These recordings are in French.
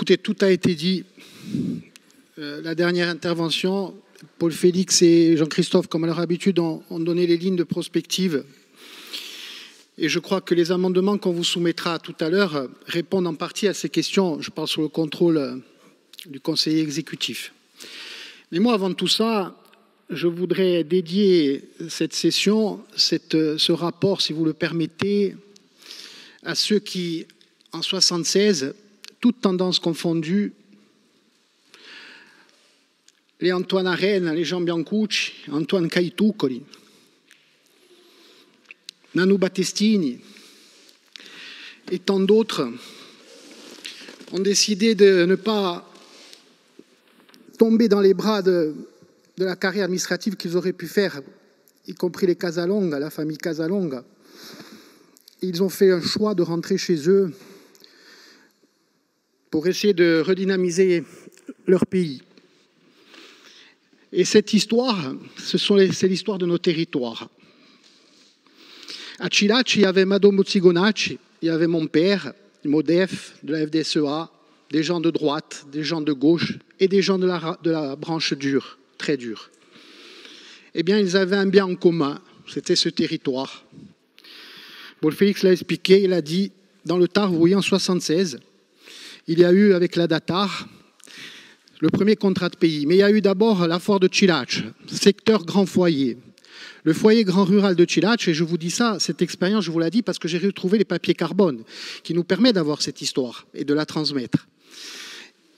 Écoutez, tout a été dit. La dernière intervention, Paul Félix et Jean-Christophe, comme à leur habitude, ont donné les lignes de prospective. Et je crois que les amendements qu'on vous soumettra tout à l'heure répondent en partie à ces questions. Je parle sur le contrôle du conseiller exécutif. Mais moi, avant tout ça, je voudrais dédier cette session, ce rapport, si vous le permettez, à ceux qui, en 1976, toutes tendances confondues, les Antoine Arène, les Jean Biancucci, Antoine Caitucoli, Nanu Battestini et tant d'autres ont décidé de ne pas tomber dans les bras de la carrière administrative qu'ils auraient pu faire, y compris les Casalonga, la famille Casalonga. Ils ont fait un choix de rentrer chez eux pour essayer de redynamiser leur pays. Et cette histoire, c'est l'histoire de nos territoires. À Chilaci, il y avait Mado Muzzigonacci, il y avait mon père, Modef, de la FDSEA, des gens de droite, des gens de gauche et des gens de la branche dure, très dure. Eh bien, ils avaient un bien en commun, c'était ce territoire. Paul Félix l'a expliqué, il a dit, dans le Tarn, vous voyez, en 1976, il y a eu, avec la Datar, le premier contrat de pays. Mais il y a eu d'abord la foire de Chilaci, secteur grand foyer. Le foyer grand rural de Chilaci, et je vous dis ça, cette expérience, je vous l'ai dit, parce que j'ai retrouvé les papiers carbone qui nous permettent d'avoir cette histoire et de la transmettre.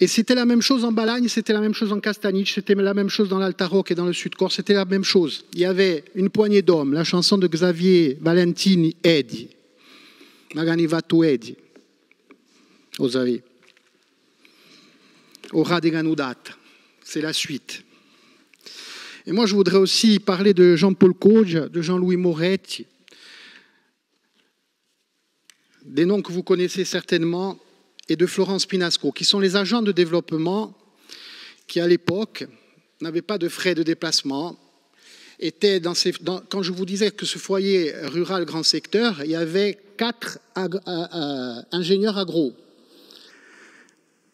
Et c'était la même chose en Balagne, c'était la même chose en Castanic, c'était la même chose dans l'Altaroc et dans le Sud-Corse, c'était la même chose. Il y avait une poignée d'hommes, la chanson de Xavier Valentini, Edi, Magani Vatu Edi, vous savez. Ora de Ganudat, c'est la suite. Et moi, je voudrais aussi parler de Jean-Paul Cauge, de Jean-Louis Moretti, des noms que vous connaissez certainement, et de Florence Pinasco, qui sont les agents de développement qui, à l'époque, n'avaient pas de frais de déplacement, étaient quand je vous disais que ce foyer rural grand secteur, il y avait 4 ingénieurs agro.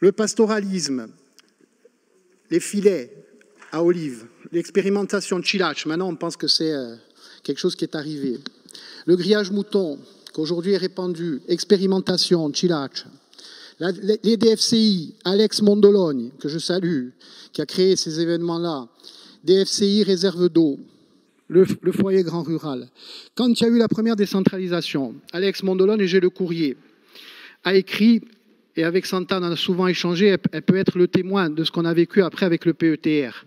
Le pastoralisme, les filets à olives, l'expérimentation de Chilaci, maintenant on pense que c'est quelque chose qui est arrivé. Le grillage mouton, qu'aujourd'hui est répandu, expérimentation de Chilaci. Les DFCI, Alex Mondologne, que je salue, qui a créé ces événements-là, DFCI réserve d'eau, le foyer grand rural. Quand il y a eu la première décentralisation, Alex Mondologne, et j'ai le courrier, a écrit, et avec Santa, on a souvent échangé, elle peut être le témoin de ce qu'on a vécu après avec le PETR.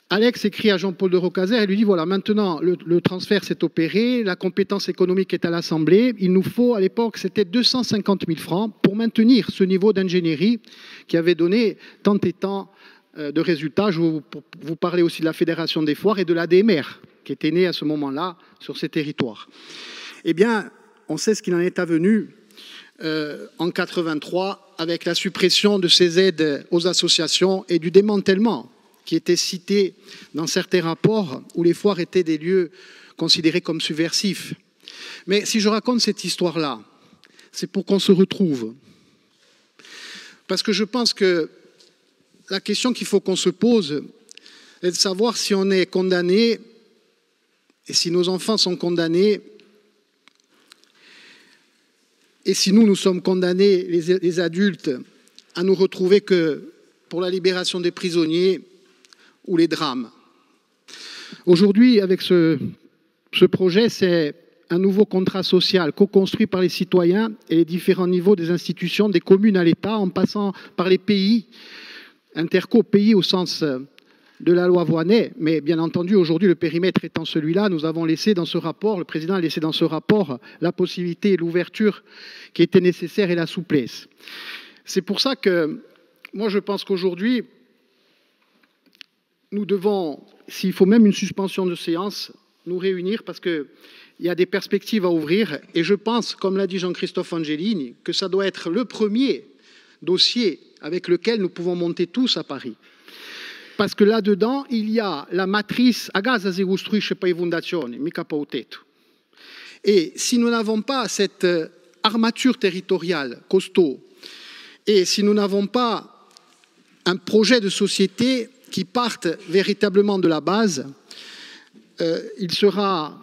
Alex écrit à Jean-Paul de Rocazère et lui dit, voilà, maintenant le transfert s'est opéré, la compétence économique est à l'Assemblée, il nous faut, à l'époque, c'était 250 000 francs pour maintenir ce niveau d'ingénierie qui avait donné tant et tant de résultats. Je vais vous parler aussi de la Fédération des foires et de l'ADMR, qui était née à ce moment-là sur ces territoires. Eh bien, on sait ce qu'il en est avenu en 83 avec la suppression de ces aides aux associations et du démantèlement qui était cité dans certains rapports où les foires étaient des lieux considérés comme subversifs. Mais si je raconte cette histoire-là, c'est pour qu'on se retrouve. Parce que je pense que la question qu'il faut qu'on se pose est de savoir si on est condamné et si nos enfants sont condamnés et si nous sommes condamnés, les adultes, à nous retrouver que pour la libération des prisonniers ou les drames. Aujourd'hui, avec ce projet, c'est un nouveau contrat social co-construit par les citoyens et les différents niveaux des institutions, des communes à l'État, en passant par les pays, interco-pays au sens de la loi Voynet, mais bien entendu, aujourd'hui, le périmètre étant celui-là, nous avons laissé dans ce rapport, le président a laissé dans ce rapport la possibilité et l'ouverture qui était nécessaire et la souplesse. C'est pour ça que moi, je pense qu'aujourd'hui, nous devons, s'il faut même une suspension de séance, nous réunir parce qu'il y a des perspectives à ouvrir. Et je pense, comme l'a dit Jean-Christophe Angelini, que ça doit être le premier dossier avec lequel nous pouvons monter tous à Paris. Parce que là-dedans, il y a la matrice « a casa si costruisce per fondazioni, mica per tetto ». Et si nous n'avons pas cette armature territoriale costaud Et si nous n'avons pas un projet de société qui parte véritablement de la base, il sera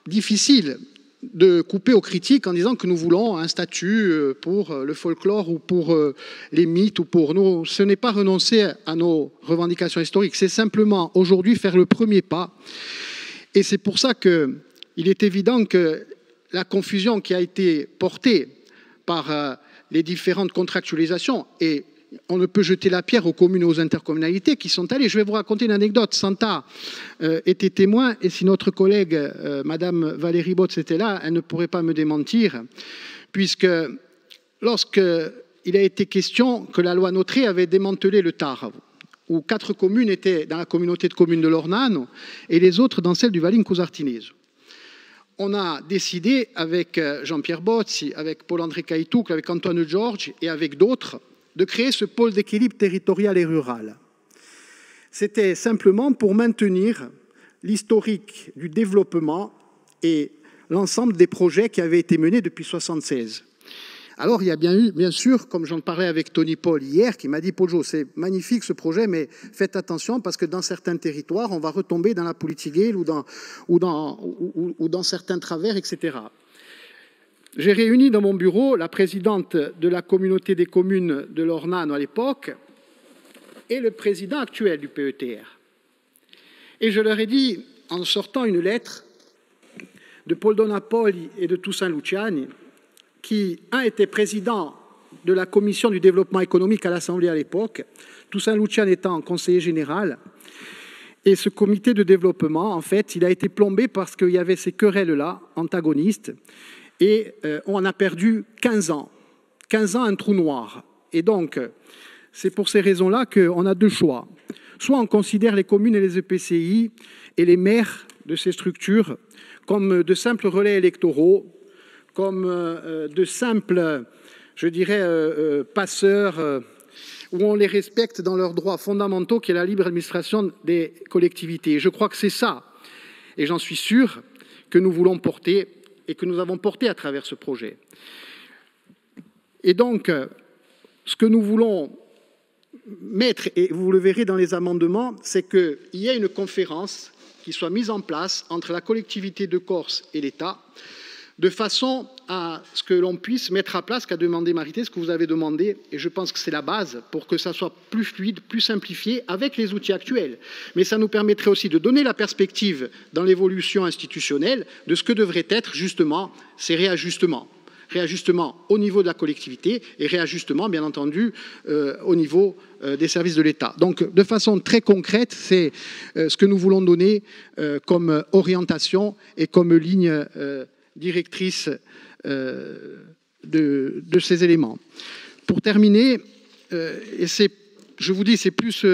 difficile de couper aux critiques en disant que nous voulons un statut pour le folklore ou pour les mythes ou pour nous. Ce n'est pas renoncer à nos revendications historiques, c'est simplement aujourd'hui faire le premier pas. Et c'est pour ça qu'il est évident que la confusion qui a été portée par les différentes contractualisations, et on ne peut jeter la pierre aux communes et aux intercommunalités qui sont allées. Je vais vous raconter une anecdote. Santa était témoin, et si notre collègue, Madame Valérie Botz, était là, elle ne pourrait pas me démentir, puisque lorsqu'il a été question que la loi Notré avait démantelé le Tare, où 4 communes étaient dans la communauté de communes de l'Ornano et les autres dans celle du Valin-Cosartinese. On a décidé avec Jean-Pierre Bozzi, avec Paul-André Caïtouk, avec Antoine Georges et avec d'autres de créer ce pôle d'équilibre territorial et rural. C'était simplement pour maintenir l'historique du développement et l'ensemble des projets qui avaient été menés depuis 1976. Alors il y a bien sûr, comme j'en parlais avec Tony Paul hier, qui m'a dit « Poggio, c'est magnifique ce projet, mais faites attention parce que dans certains territoires, on va retomber dans la politique ou dans certains travers, etc. » J'ai réuni dans mon bureau la présidente de la communauté des communes de l'Ornano à l'époque et le président actuel du PETR. Et je leur ai dit, en sortant une lettre de Paul Donapoli et de Toussaint Luciani, qui, un était président de la commission du développement économique à l'Assemblée à l'époque, Toussaint Luciani étant conseiller général, et ce comité de développement, en fait, il a été plombé parce qu'il y avait ces querelles-là, antagonistes, et on a perdu 15 ans. 15 ans, un trou noir. Et donc, c'est pour ces raisons-là qu'on a 2 choix. Soit on considère les communes et les EPCI et les maires de ces structures comme de simples relais électoraux, comme de simples, je dirais, passeurs, où on les respecte dans leurs droits fondamentaux, qui est la libre administration des collectivités. Et je crois que c'est ça, et j'en suis sûr, que nous voulons porter et que nous avons porté à travers ce projet. Et donc, ce que nous voulons mettre, et vous le verrez dans les amendements, c'est qu'il y ait une conférence qui soit mise en place entre la collectivité de Corse et l'État, de façon à ce que l'on puisse mettre à place, qu'a demandé Marité, ce que vous avez demandé, et je pense que c'est la base pour que ça soit plus fluide, plus simplifié avec les outils actuels. Mais ça nous permettrait aussi de donner la perspective dans l'évolution institutionnelle de ce que devraient être justement ces réajustements. Réajustement au niveau de la collectivité et réajustement, bien entendu, au niveau des services de l'État. Donc, de façon très concrète, c'est ce que nous voulons donner comme orientation et comme ligne directrice de ces éléments. Pour terminer, et je vous dis, c'est plus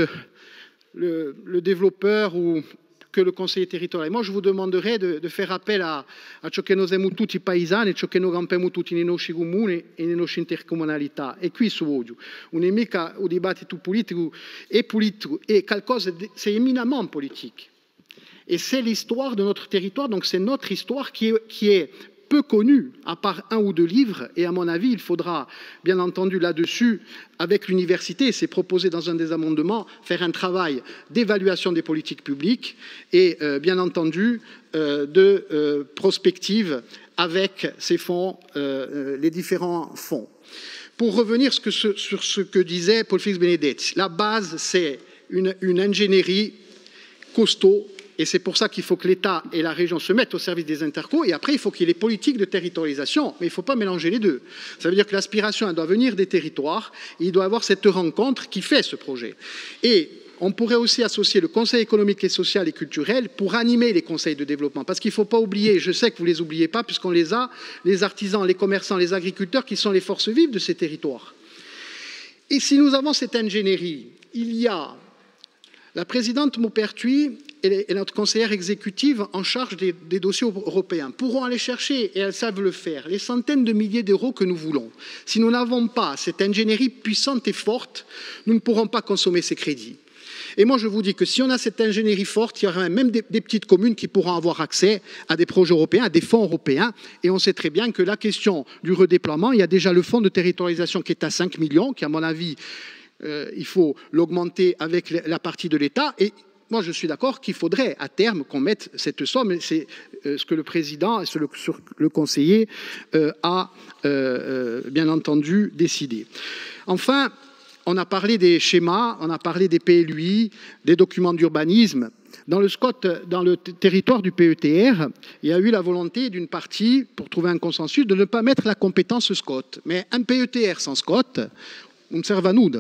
le développeur que le conseiller territorial. Moi, je vous demanderai de faire appel à ciò che noi siamo tutti paesani e ciò che noi campiamo tutti nei nostri comuni e nelle nostre intercomunalità. E qui su voglio, non è mica un dibattito politico, è qualcosa c'est éminemment politique. Et c'est l'histoire de notre territoire, donc c'est notre histoire qui est peu connue, à part 1 ou 2 livres, et à mon avis, il faudra, bien entendu, là-dessus, avec l'université, c'est proposé dans un des amendements, faire un travail d'évaluation des politiques publiques et, bien entendu, de prospective avec ces fonds, les différents fonds. Pour revenir sur ce que disait Paul-Félix Benedetti, la base, c'est une ingénierie costaud. Et c'est pour ça qu'il faut que l'État et la région se mettent au service des intercos. Et après, il faut qu'il y ait les politiques de territorialisation. Mais il ne faut pas mélanger les deux. Ça veut dire que l'aspiration, elle doit venir des territoires. Et il doit y avoir cette rencontre qui fait ce projet. Et on pourrait aussi associer le Conseil économique et social et culturel pour animer les conseils de développement. Parce qu'il ne faut pas oublier, je sais que vous ne les oubliez pas, puisqu'on les a, les artisans, les commerçants, les agriculteurs, qui sont les forces vives de ces territoires. Et si nous avons cette ingénierie, il y a la présidente Maupertuis et notre conseillère exécutive en charge des dossiers européens pourront aller chercher, et elles savent le faire, les centaines de milliers d'euros que nous voulons. Si nous n'avons pas cette ingénierie puissante et forte, nous ne pourrons pas consommer ces crédits. Et moi, je vous dis que si on a cette ingénierie forte, il y aura même des petites communes qui pourront avoir accès à des projets européens, à des fonds européens. Et on sait très bien que la question du redéploiement, il y a déjà le fonds de territorialisation qui est à 5 millions, qui, à mon avis, il faut l'augmenter avec la partie de l'État. Et moi, je suis d'accord qu'il faudrait à terme qu'on mette cette somme. C'est ce que le président et le conseiller a bien entendu décidé. Enfin, on a parlé des schémas, on a parlé des PLUI, des documents d'urbanisme. Dans le territoire du PETR, il y a eu la volonté d'une partie, pour trouver un consensus, de ne pas mettre la compétence SCOT. Mais un PETR sans SCOT, on serve à nous.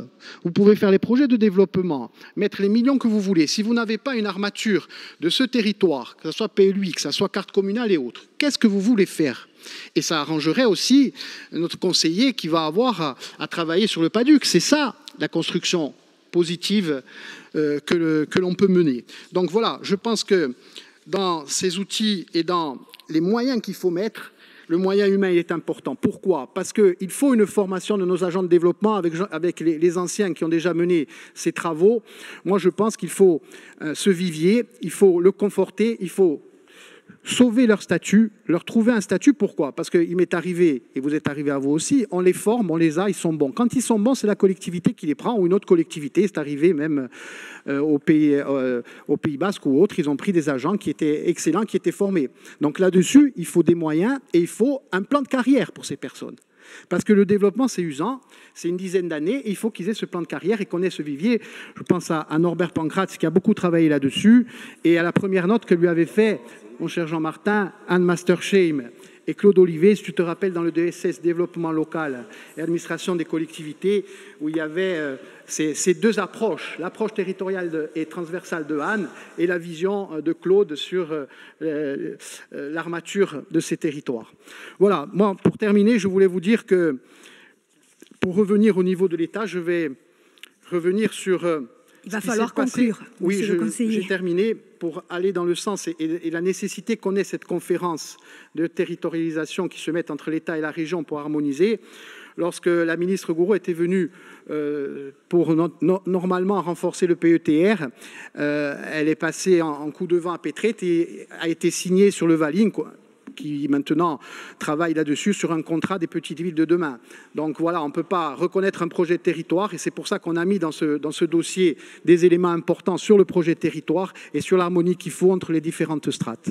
Vous pouvez faire les projets de développement, mettre les millions que vous voulez. Si vous n'avez pas une armature de ce territoire, que ce soit PLUI, que ce soit carte communale et autres, qu'est-ce que vous voulez faire ? Et ça arrangerait aussi notre conseiller qui va avoir à travailler sur le PADUC. C'est ça, la construction positive que l'on peut mener. Donc voilà, je pense que dans ces outils et dans les moyens qu'il faut mettre, le moyen humain est important. Pourquoi ? Parce qu'il faut une formation de nos agents de développement avec les anciens qui ont déjà mené ces travaux. Moi, je pense qu'il faut ce vivier, il faut le conforter, il faut sauver leur statut, leur trouver un statut. Pourquoi ? Parce qu'il m'est arrivé, et vous êtes arrivé à vous aussi, on les forme, on les a, ils sont bons. Quand ils sont bons, c'est la collectivité qui les prend, ou une autre collectivité. C'est arrivé même au Pays Basque ou autres, ils ont pris des agents qui étaient excellents, qui étaient formés. Donc là-dessus, il faut des moyens et il faut un plan de carrière pour ces personnes. Parce que le développement, c'est usant, c'est une dizaine d'années, et il faut qu'ils aient ce plan de carrière et qu'on ait ce vivier. Je pense à Norbert Pancratz qui a beaucoup travaillé là-dessus, et à la première note que lui avait fait mon cher Jean-Martin, Anne Mastersheim et Claude Olivet, si tu te rappelles, dans le DSS Développement local et administration des collectivités, où il y avait ces deux approches, l'approche territoriale et transversale de Anne et la vision de Claude sur l'armature de ces territoires. Voilà, moi, pour terminer, je voulais vous dire que, pour revenir au niveau de l'État, je vais revenir sur... Il va falloir conclure. Oui, j'ai terminé pour aller dans le sens et la nécessité qu'on ait cette conférence de territorialisation qui se mette entre l'État et la région pour harmoniser. Lorsque la ministre Gourault était venue pour normalement renforcer le PETR, elle est passée en coup de vent à Pétrette et a été signée sur le Valine, qui maintenant travaille là-dessus sur un contrat des petites villes de demain. Donc voilà, on ne peut pas reconnaître un projet de territoire et c'est pour ça qu'on a mis dans ce dossier des éléments importants sur le projet de territoire et sur l'harmonie qu'il faut entre les différentes strates.